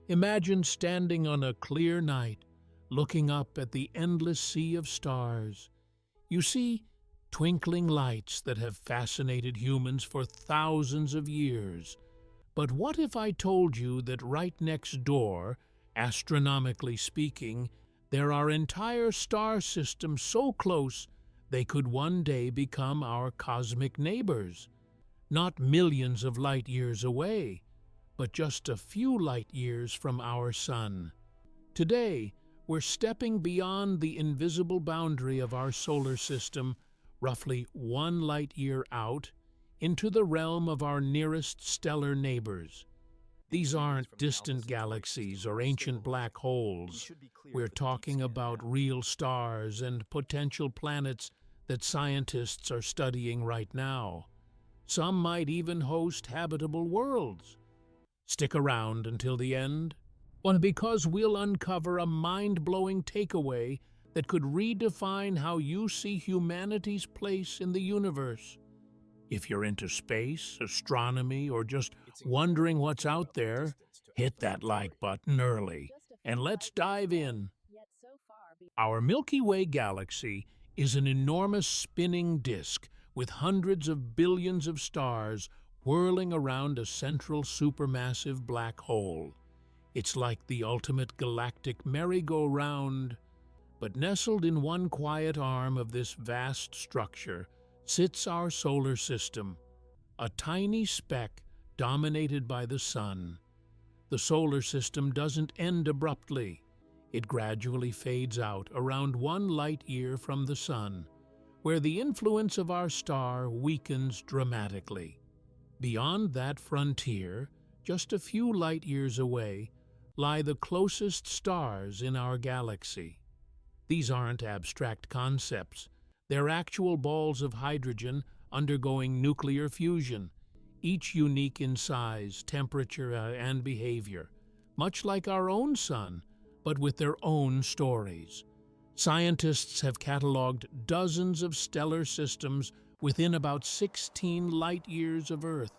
Imagine standing on a clear night, looking up at the endless sea of stars. You see twinkling lights that have fascinated humans for thousands of years. But what if I told you that right next door, astronomically speaking, there are entire star systems so close they could one day become our cosmic neighbors? Not millions of light years away, but just a few light years from our Sun. Today, we're stepping beyond the invisible boundary of our solar system, roughly 1 light-year out, into the realm of our nearest stellar neighbors. These aren't distant galaxies or ancient black holes. We're talking about real stars and potential planets that scientists are studying right now. Some might even host habitable worlds. Stick around until the end, because we'll uncover a mind-blowing takeaway that could redefine how you see humanity's place in the universe. If you're into space, astronomy, or just wondering what's out there, hit that like button early, and let's dive in. Our Milky Way galaxy is an enormous spinning disk with hundreds of billions of stars whirling around a central supermassive black hole. It's like the ultimate galactic merry-go-round. But nestled in one quiet arm of this vast structure sits our solar system, a tiny speck dominated by the Sun. The solar system doesn't end abruptly. It gradually fades out around 1 light-year from the Sun, where the influence of our star weakens dramatically. Beyond that frontier, just a few light-years away, lie the closest stars in our galaxy. These aren't abstract concepts. They're actual balls of hydrogen undergoing nuclear fusion, each unique in size, temperature, and behavior, much like our own Sun, but with their own stories. Scientists have cataloged dozens of stellar systems within about 16 light-years of Earth.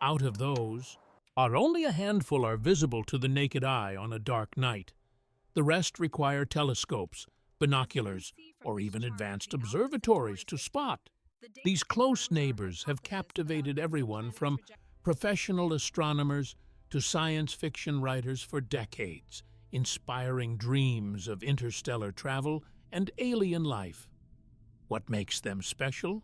Out of those, only a handful are visible to the naked eye on a dark night. The rest require telescopes, binoculars, or even advanced observatories to spot. These close neighbors have captivated everyone from professional astronomers to science fiction writers for decades, inspiring dreams of interstellar travel and alien life. What makes them special?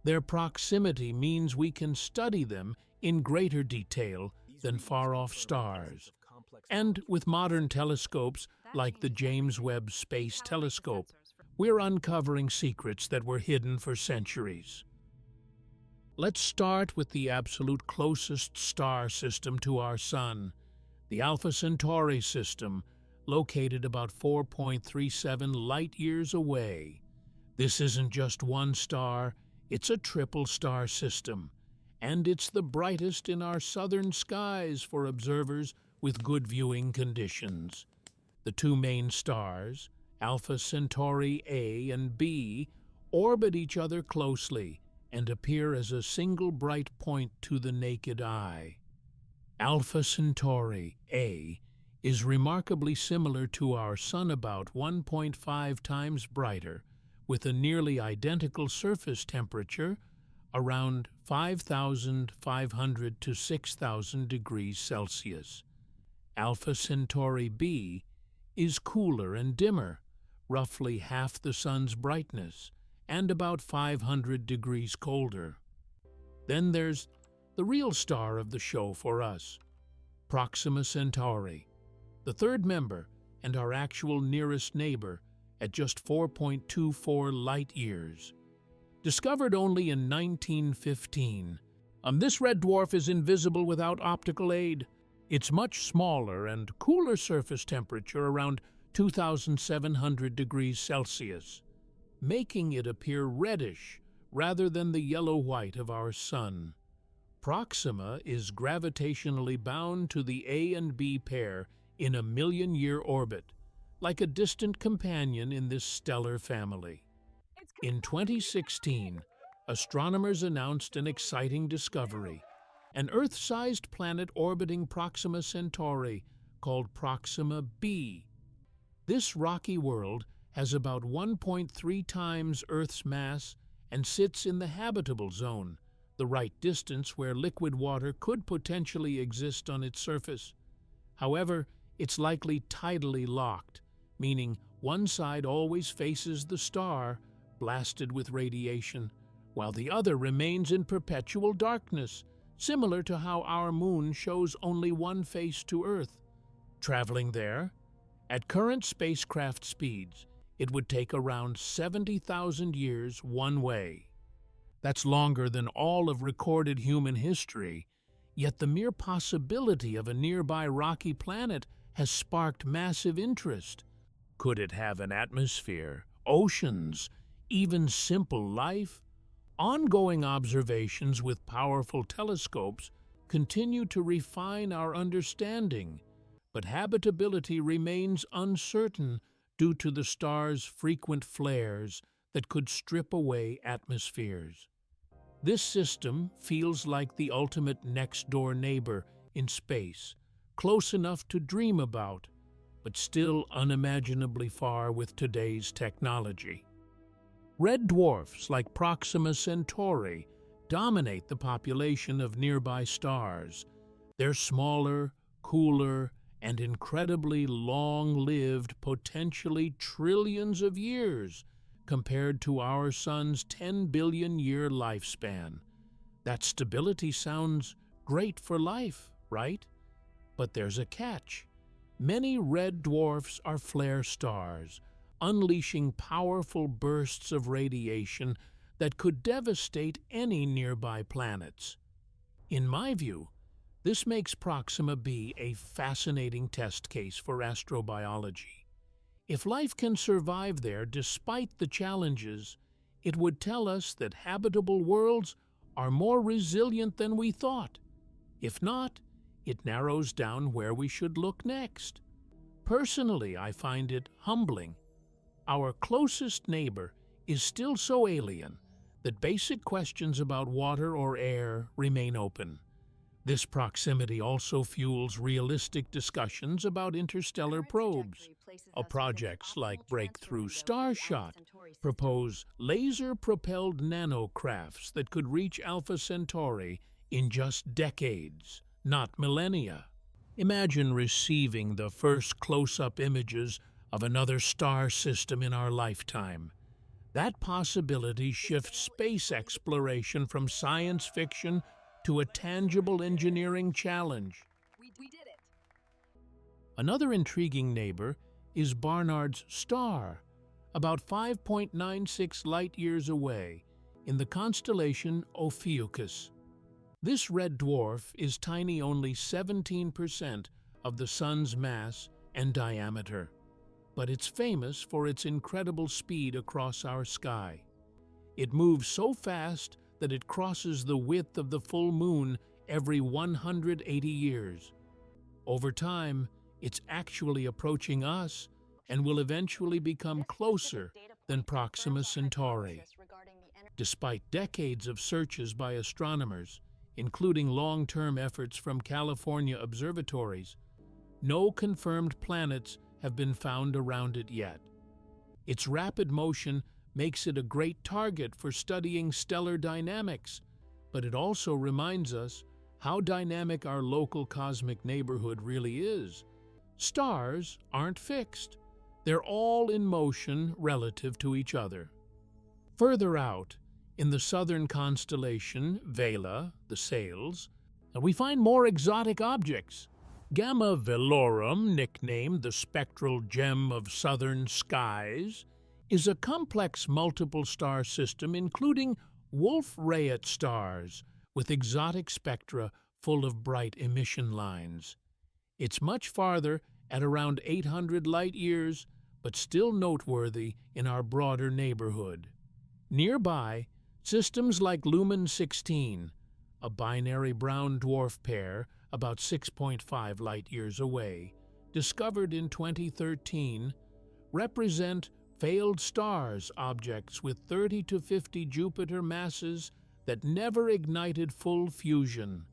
Their proximity means we can study them in greater detail than far-off stars. And with modern telescopes like the James Webb Space Telescope, we're uncovering secrets that were hidden for centuries. Let's start with the absolute closest star system to our Sun, the Alpha Centauri system, located about 4.37 light-years away. This isn't just one star, it's a triple star system, and it's the brightest in our southern skies for observers with good viewing conditions. The two main stars, Alpha Centauri A and B, orbit each other closely and appear as a single bright point to the naked eye. Alpha Centauri A is remarkably similar to our Sun, about 1.5 times brighter, with a nearly identical surface temperature, around 5,500 to 6,000 degrees Celsius. Alpha Centauri B is cooler and dimmer, roughly half the Sun's brightness, and about 500 degrees colder. Then there's the real star of the show for us, Proxima Centauri, the third member and our actual nearest neighbor at just 4.24 light-years. Discovered only in 1915, this red dwarf is invisible without optical aid. Its much smaller and cooler surface temperature, around 2,700 degrees Celsius, making it appear reddish rather than the yellow-white of our Sun. Proxima is gravitationally bound to the A and B pair in a million-year orbit, like a distant companion in this stellar family. In 2016, astronomers announced an exciting discovery, an Earth-sized planet orbiting Proxima Centauri called Proxima b. This rocky world has about 1.3 times Earth's mass and sits in the habitable zone, the right distance where liquid water could potentially exist on its surface. However, it's likely tidally locked, meaning one side always faces the star, blasted with radiation, while the other remains in perpetual darkness, similar to how our moon shows only one face to Earth. Traveling there, at current spacecraft speeds, it would take around 70,000 years one way. That's longer than all of recorded human history, yet the mere possibility of a nearby rocky planet has sparked massive interest. Could it have an atmosphere, oceans, even simple life? Ongoing observations with powerful telescopes continue to refine our understanding, but habitability remains uncertain due to the star's frequent flares that could strip away atmospheres. This system feels like the ultimate next-door neighbor in space, close enough to dream about, but still unimaginably far with today's technology. Red dwarfs like Proxima Centauri dominate the population of nearby stars. They're smaller, cooler, and incredibly long-lived, potentially trillions of years, compared to our Sun's 10 billion-year lifespan. That stability sounds great for life, right? But there's a catch. Many red dwarfs are flare stars, unleashing powerful bursts of radiation that could devastate any nearby planets. In my view, this makes Proxima b a fascinating test case for astrobiology. If life can survive there despite the challenges, it would tell us that habitable worlds are more resilient than we thought. If not, it narrows down where we should look next. Personally, I find it humbling. Our closest neighbor is still so alien that basic questions about water or air remain open. This proximity also fuels realistic discussions about interstellar probes. Projects like Breakthrough Starshot propose laser-propelled nanocrafts that could reach Alpha Centauri in just decades, not millennia. Imagine receiving the first close-up images of another star system in our lifetime. That possibility shifts space exploration from science fiction to a tangible engineering challenge. We did it! Another intriguing neighbor is Barnard's star, about 5.96 light-years away, in the constellation Ophiuchus. This red dwarf is tiny, only 17% of the Sun's mass and diameter, but it's famous for its incredible speed across our sky. It moves so fast that it crosses the width of the full moon every 180 years. Over time, it's actually approaching us and will eventually become closer than Proxima Centauri. Despite decades of searches by astronomers, including long-term efforts from California observatories, no confirmed planets have been found around it yet. Its rapid motion makes it a great target for studying stellar dynamics, but it also reminds us how dynamic our local cosmic neighborhood really is. Stars aren't fixed. They're all in motion relative to each other. Further out, in the southern constellation Vela, the Sails, we find more exotic objects. Gamma Velorum, nicknamed the spectral gem of southern skies, is a complex multiple star system including Wolf-Rayet stars with exotic spectra full of bright emission lines. It's much farther, at around 800 light-years, but still noteworthy in our broader neighborhood. Nearby, systems like Lumen 16, a binary brown dwarf pair about 6.5 light-years away, discovered in 2013, represent failed stars objects with 30 to 50 Jupiter masses that never ignited full fusion.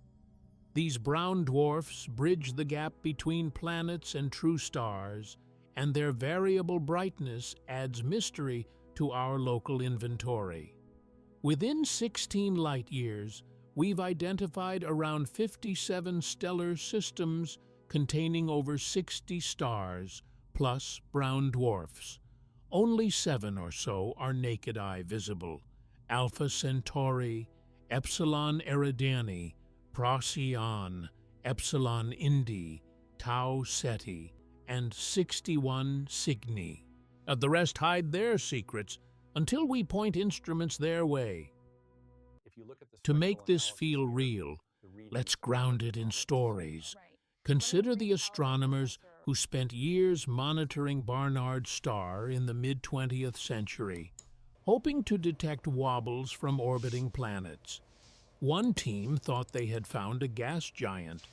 These brown dwarfs bridge the gap between planets and true stars, and their variable brightness adds mystery to our local inventory. Within 16 light-years, we've identified around 57 stellar systems containing over 60 stars, plus brown dwarfs. Only 7 or so are naked-eye visible: Alpha Centauri, Epsilon Eridani, Procyon, Epsilon Indi, Tau Ceti, and 61 Cygni. The rest hide their secrets until we point instruments their way. To make this feel real, let's ground it in stories. Consider the astronomers who spent years monitoring Barnard's star in the mid-20th century, hoping to detect wobbles from orbiting planets. One team thought they had found a gas giant,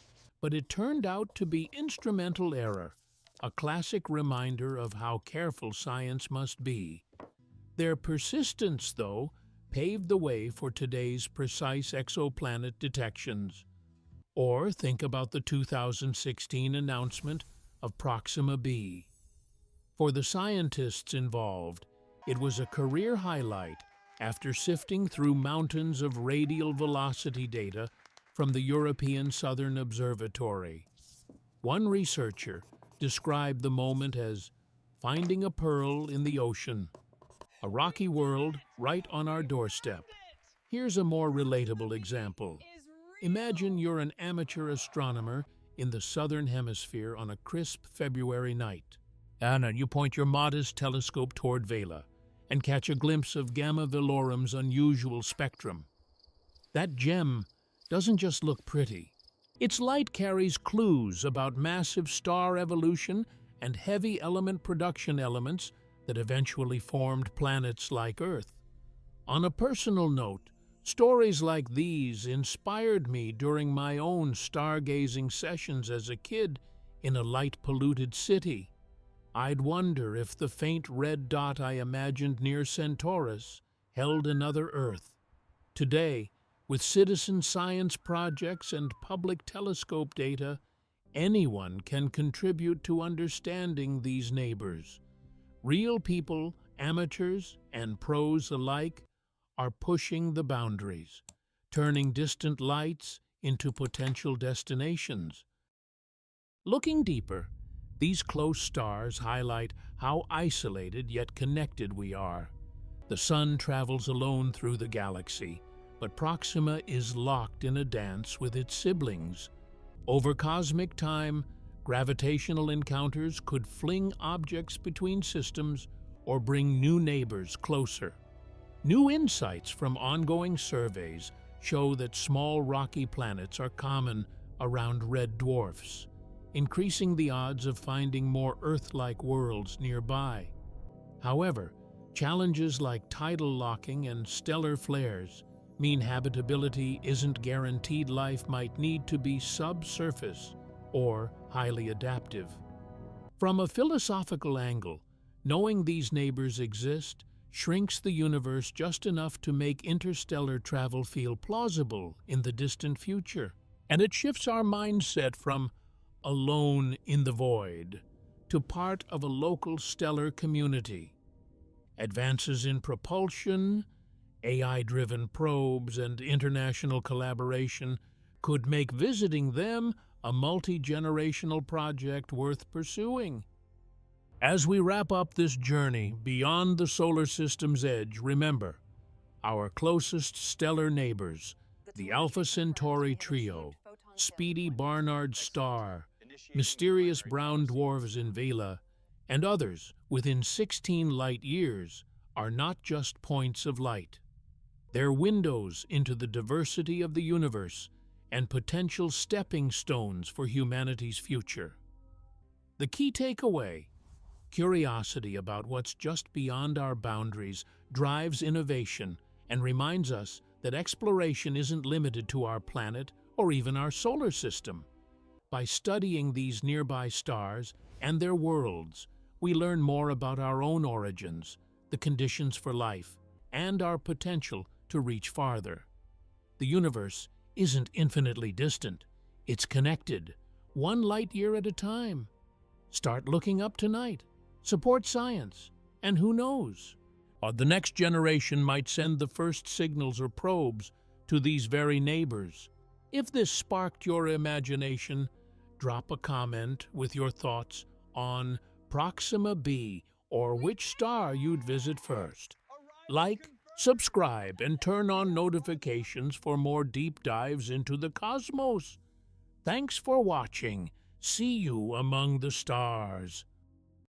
but it turned out to be instrumental error, a classic reminder of how careful science must be. Their persistence, though, paved the way for today's precise exoplanet detections. Or think about the 2016 announcement of Proxima b. For the scientists involved, it was a career highlight after sifting through mountains of radial velocity data from the European Southern Observatory. One researcher described the moment as finding a pearl in the ocean, a rocky world right on our doorstep. Here's a more relatable example. Imagine you're an amateur astronomer in the southern hemisphere on a crisp February night. And you point your modest telescope toward Vela and catch a glimpse of Gamma Velorum's unusual spectrum. That gem doesn't just look pretty. Its light carries clues about massive star evolution and heavy element production elements that eventually formed planets like Earth. On a personal note, stories like these inspired me during my own stargazing sessions as a kid in a light-polluted city. I'd wonder if the faint red dot I imagined near Centaurus held another Earth. Today, with citizen science projects and public telescope data, anyone can contribute to understanding these neighbors. Real people, amateurs, and pros alike are pushing the boundaries, turning distant lights into potential destinations. Looking deeper, these close stars highlight how isolated yet connected we are. The Sun travels alone through the galaxy, but Proxima is locked in a dance with its siblings. Over cosmic time, gravitational encounters could fling objects between systems or bring new neighbors closer. New insights from ongoing surveys show that small rocky planets are common around red dwarfs, increasing the odds of finding more Earth-like worlds nearby. However, challenges like tidal locking and stellar flares mean habitability isn't guaranteed. Life might need to be subsurface or highly adaptive. From a philosophical angle, knowing these neighbors exist shrinks the universe just enough to make interstellar travel feel plausible in the distant future. And it shifts our mindset from alone in the void to part of a local stellar community. Advances in propulsion, AI-driven probes, and international collaboration could make visiting them a multi-generational project worth pursuing. As we wrap up this journey beyond the solar system's edge, remember, our closest stellar neighbors, the Alpha Centauri trio, speedy Barnard star, mysterious brown dwarfs in Vela, and others within 16 light-years, are not just points of light. They're windows into the diversity of the universe and potential stepping stones for humanity's future. The key takeaway: curiosity about what's just beyond our boundaries drives innovation and reminds us that exploration isn't limited to our planet or even our solar system. By studying these nearby stars and their worlds, we learn more about our own origins, the conditions for life, and our potential to reach farther. The universe isn't infinitely distant. It's connected, one light year at a time. Start looking up tonight. Support science. And who knows? The next generation might send the first signals or probes to these very neighbors. If this sparked your imagination, drop a comment with your thoughts on Proxima B or which star you'd visit first. Like, subscribe, and turn on notifications for more deep dives into the cosmos. Thanks for watching. See you among the stars.